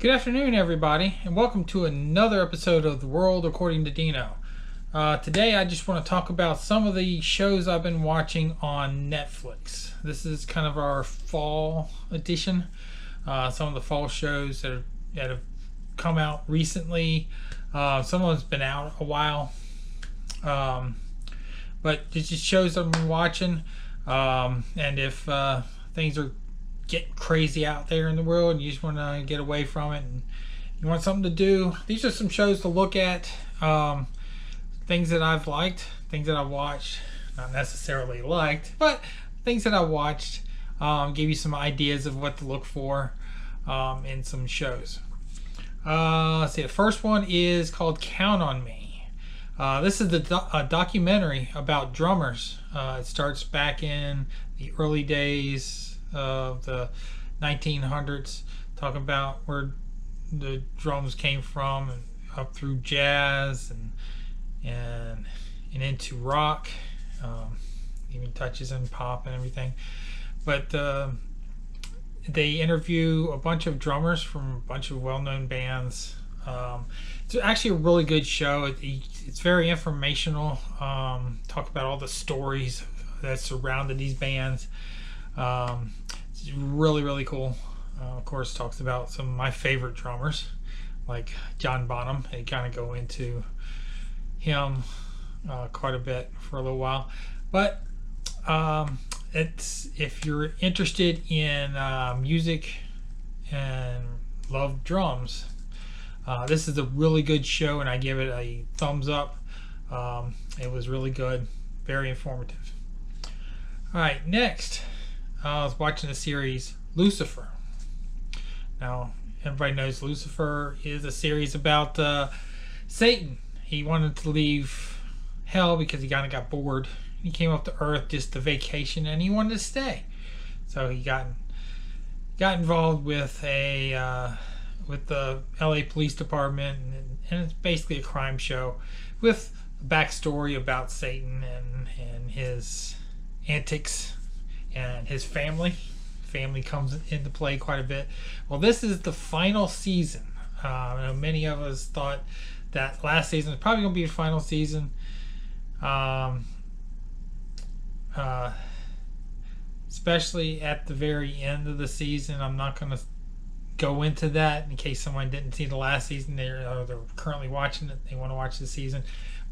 Good afternoon, everybody, and welcome to another episode of The World According to Dino. Today, I just want to talk about some of the shows I've been watching on Netflix. This is kind of our fall edition. Some of the fall shows that have come out recently. Some of them's been out a while. But it's just shows I've been watching. And if things are getting crazy out there in the world and you just want to get away from it and you want something to do, these are some shows to look at. Things that I've liked, things that I've watched, not necessarily liked, but things that I watched, give you some ideas of what to look for in some shows. Let's see, the first one is called Count on Me. This is a documentary about drummers. It starts back in the early days of the 1900s, talking about where the drums came from and up through jazz and into rock, even touches in pop and everything. But they interview a bunch of drummers from a bunch of well-known bands. It's actually a really good show. It's very informational. Talk about all the stories that surrounded these bands. It's really, really cool. Of course, talks about some of my favorite drummers, like John Bonham. They kind of go into him quite a bit for a little while. But it's, if you're interested in music and love drums, this is a really good show, and I give it a thumbs up. It was really good, very informative. All right, next, I was watching the series Lucifer. Now, everybody knows Lucifer is a series about Satan. He wanted to leave hell because he kind of got bored. He came up to Earth just to vacation, and he wanted to stay. So he got involved with the LA Police Department, and it's basically a crime show with a backstory about Satan and his antics and his family. Family comes into play quite a bit. Well, this is the final season. I know many of us thought that last season was probably going to be the final season. Especially at the very end of the season. I'm not going to go into that in case someone didn't see the last season. They're currently watching it. They want to watch the season.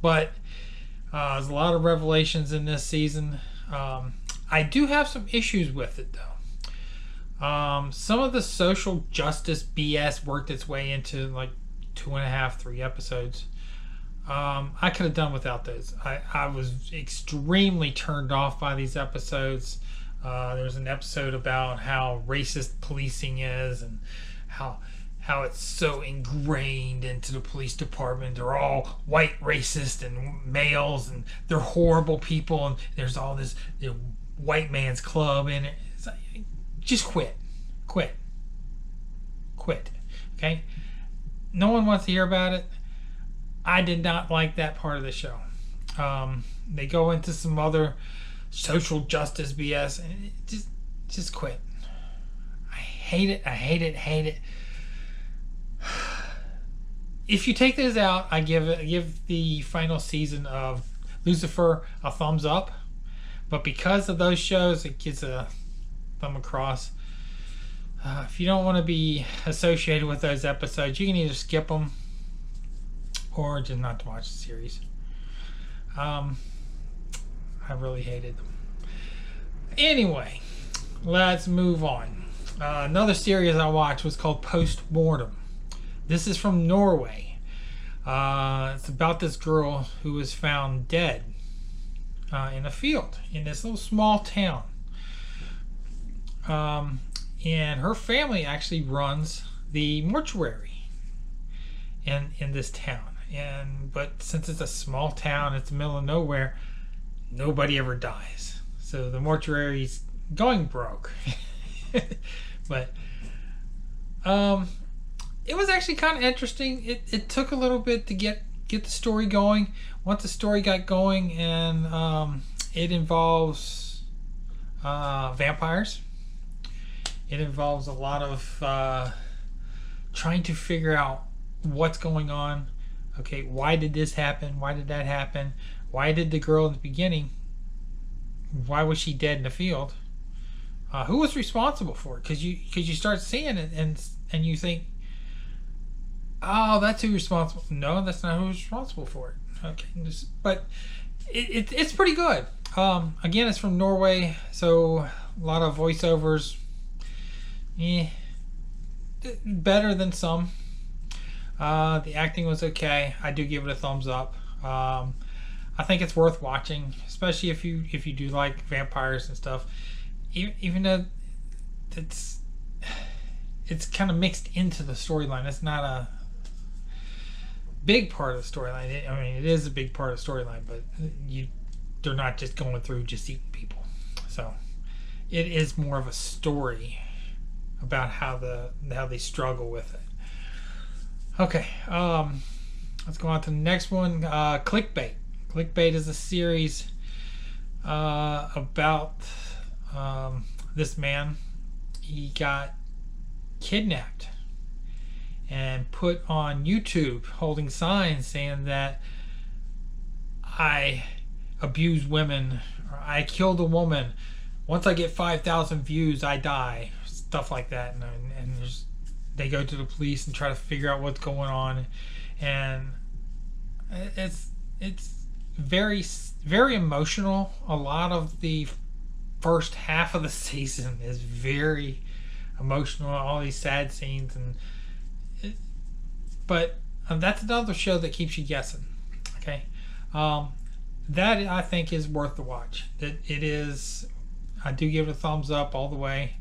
But there's a lot of revelations in this season. I do have some issues with it, though. Some of the social justice BS worked its way into like 2.5, 3 episodes. I could have done without those. I was extremely turned off by these episodes. There's an episode about how racist policing is and how it's so ingrained into the police department. They're all white racist and males, and they're horrible people, and there's all this white man's club in it. It's like, just quit. Okay? No one wants to hear about it. I did not like that part of the show. They go into some other social justice BS, and just quit. I hate it. If you take this out, I give the final season of Lucifer a thumbs up. But because of those shows, it gets a thumb across. If you don't want to be associated with those episodes, you can either skip them or just not to watch the series. I really hated them. Anyway, let's move on. Another series I watched was called Boredom. This is from Norway. It's about this girl who was found dead in a field in this little small town. And her family actually runs the mortuary in this town. But since it's a small town, it's the middle of nowhere, nobody ever dies. So the mortuary's going broke. But it was actually kind of interesting. It took a little bit to get the story going. Once the story got going, and it involves vampires. It involves a lot of trying to figure out what's going on. Okay, why did this happen? Why did that happen? Why did the girl in the beginning, why was she dead in the field? Who was responsible for it? Because you start seeing it and you think, oh, that's who's responsible. No, that's not who's responsible for it. Okay, but it's pretty good. Again, it's from Norway, so a lot of voiceovers. Better than some. The acting was okay. I do give it a thumbs up. I think it's worth watching, especially if you do like vampires and stuff. Even though it's kind of mixed into the storyline. It's not a big part of the storyline. I mean, it is a big part of the storyline, but they're not just going through just eating people. So it is more of a story about how they struggle with it. Okay, let's go on to the next one. Clickbait. Clickbait is a series about this man. He got kidnapped and put on YouTube holding signs saying that I abuse women, or I killed a woman. Once I get 5,000 views, I die. Stuff like that. And they go to the police and try to figure out what's going on. And it's very, very emotional. A lot of the first half of the season is very emotional. All these sad scenes. But that's another show that keeps you guessing. Okay. That I think is worth the watch. It is. I do give it a thumbs up all the way.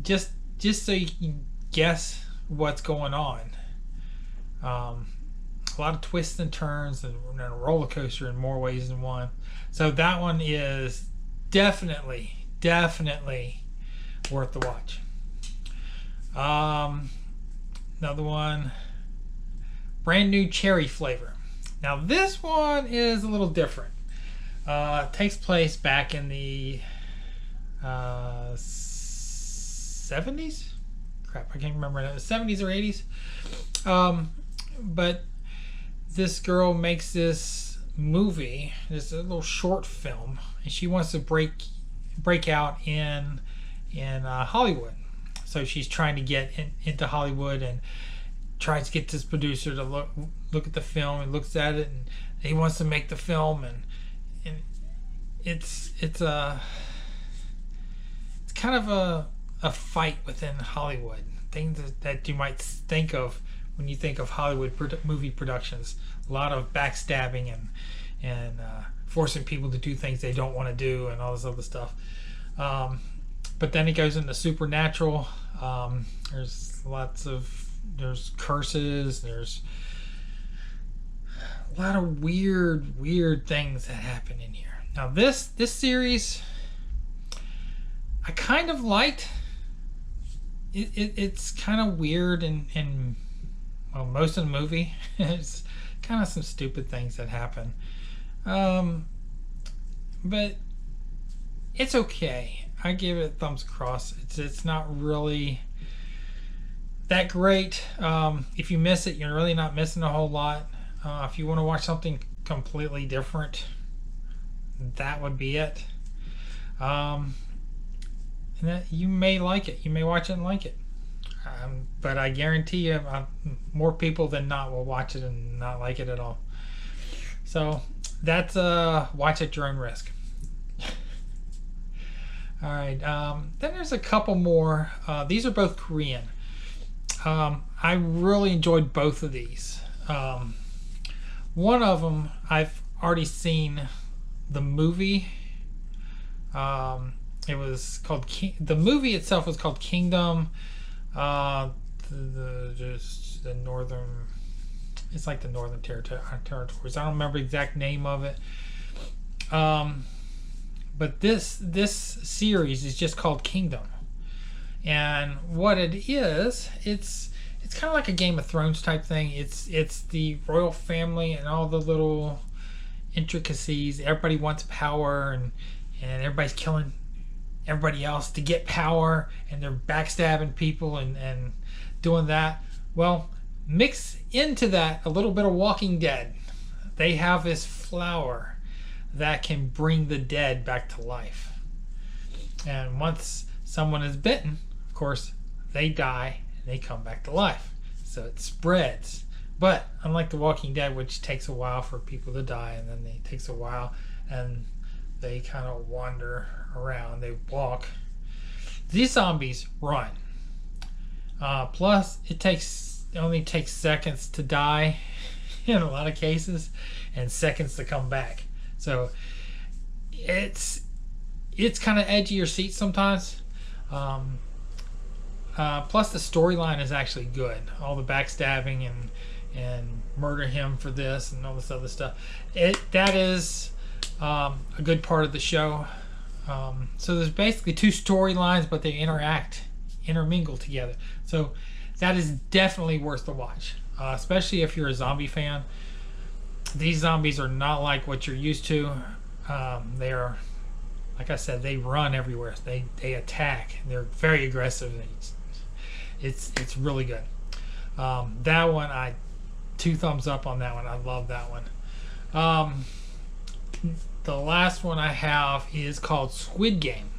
Just so you can guess what's going on. A lot of twists and turns and a roller coaster in more ways than one. So that one is definitely worth the watch. Another one, brand new cherry flavor. Now this one is a little different. It takes place back in the 70s? Crap, I can't remember. 70s or 80s. But this girl makes this movie, this little short film, and she wants to break out in Hollywood. So she's trying to get into Hollywood and tries to get this producer to look at the film, and looks at it, and he wants to make the film, and it's kind of a fight within Hollywood. Things that you might think of when you think of Hollywood movie productions. A lot of backstabbing and forcing people to do things they don't want to do, and all this other stuff. But then it goes into supernatural. There's curses. There's a lot of weird things that happen in here. Now this series, I kind of liked. It's kind of weird and well, most of the movie. It's kind of some stupid things that happen. But it's okay. I give it a thumbs across. It's not really that great. If you miss it, you're really not missing a whole lot. If you want to watch something completely different, that would be it. And that you may like it. You may watch it and like it. But I guarantee you, more people than not will watch it and not like it at all. So that's watch at your own risk. All right. Then there's a couple more. These are both Korean. I really enjoyed both of these. One of them I've already seen the movie. It was called the movie itself was called Kingdom. Just the northern. It's like the Northern Territories. I don't remember the exact name of it. But this series is just called Kingdom, and what it is, it's kind of like a Game of Thrones type thing. It's the royal family and all the little intricacies. Everybody wants power, and everybody's killing everybody else to get power, and they're backstabbing people and doing that. Well, mix into that a little bit of Walking Dead. They have this flower that can bring the dead back to life. And once someone is bitten, of course, they die and they come back to life. So it spreads. But unlike The Walking Dead, which takes a while for people to die, and then it takes a while and they kind of wander around, they walk. These zombies run. Plus, it only takes seconds to die in a lot of cases, and seconds to come back. So it's kind of edge of your seat sometimes. Plus, the storyline is actually good. All the backstabbing and murder him for this and all this other stuff. That is a good part of the show. So there's basically two storylines, but they intermingle together. So that is definitely worth the watch, especially if you're a zombie fan. These zombies are not like what you're used to. They are, like I said, they run everywhere. They attack. They're very aggressive. It's really good. That one, 2 thumbs up on that one. I love that one. The last one I have is called Squid Game.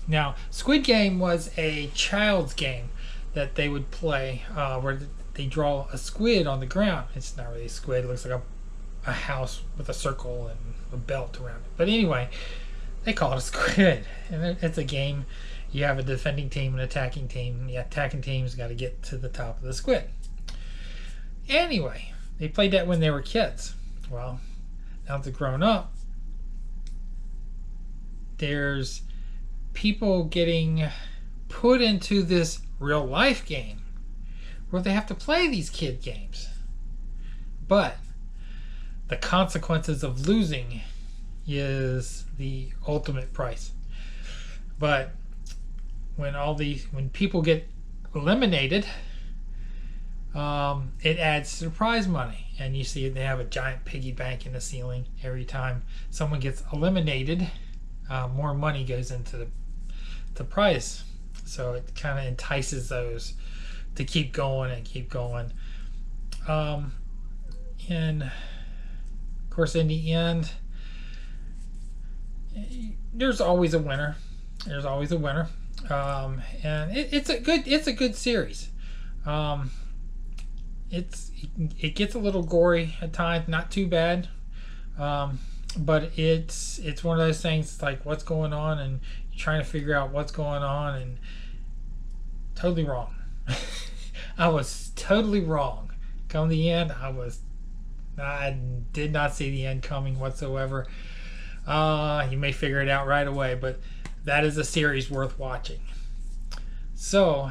Now, Squid Game was a child's game that they would play where they draw a squid on the ground. It's not really a squid. It looks like a house with a circle and a belt around it. But anyway, they call it a squid. And it's a game. You have a defending team and attacking team. The attacking team's got to get to the top of the squid. Anyway, they played that when they were kids. Well, now that they're grown up, there's people getting put into this real life game where they have to play these kid games. But the consequences of losing is the ultimate price. But when people get eliminated, it adds to the prize money. And you see they have a giant piggy bank in the ceiling. Every time someone gets eliminated, more money goes into the prize. So it kind of entices those to keep going and keep going. And of course, in the end, there's always a winner. There's always a winner. And it's a good series. It gets a little gory at times, not too bad. But it's one of those things like what's going on, and you're trying to figure out what's going on, and totally wrong. I was totally wrong. Come the end, I did not see the end coming whatsoever. You may figure it out right away, but that is a series worth watching. So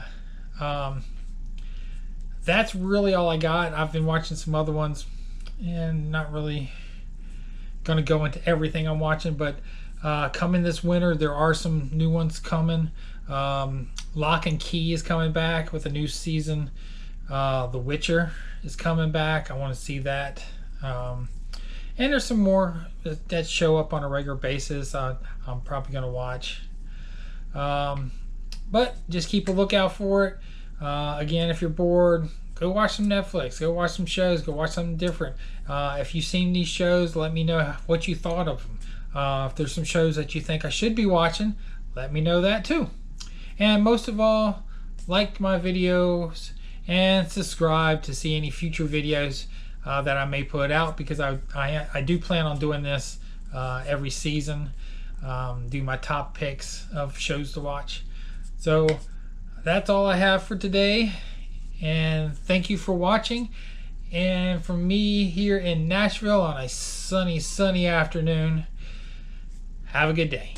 that's really all I got. I've been watching some other ones and not really going to go into everything I'm watching, but coming this winter there are some new ones coming. Lock and Key is coming back with a new season. The Witcher is coming back. I want to see that. And there's some more that show up on a regular basis I'm probably going to watch. But just keep a lookout for it. Again, if you're bored, go watch some Netflix, go watch some shows, go watch something different. If you've seen these shows, let me know what you thought of them. If there's some shows that you think I should be watching, let me know that too. And most of all, like my videos and subscribe to see any future videos that I may put out, because I do plan on doing this every season. Do my top picks of shows to watch. So that's all I have for today, and thank you for watching. And from me here in Nashville on a sunny afternoon, have a good day.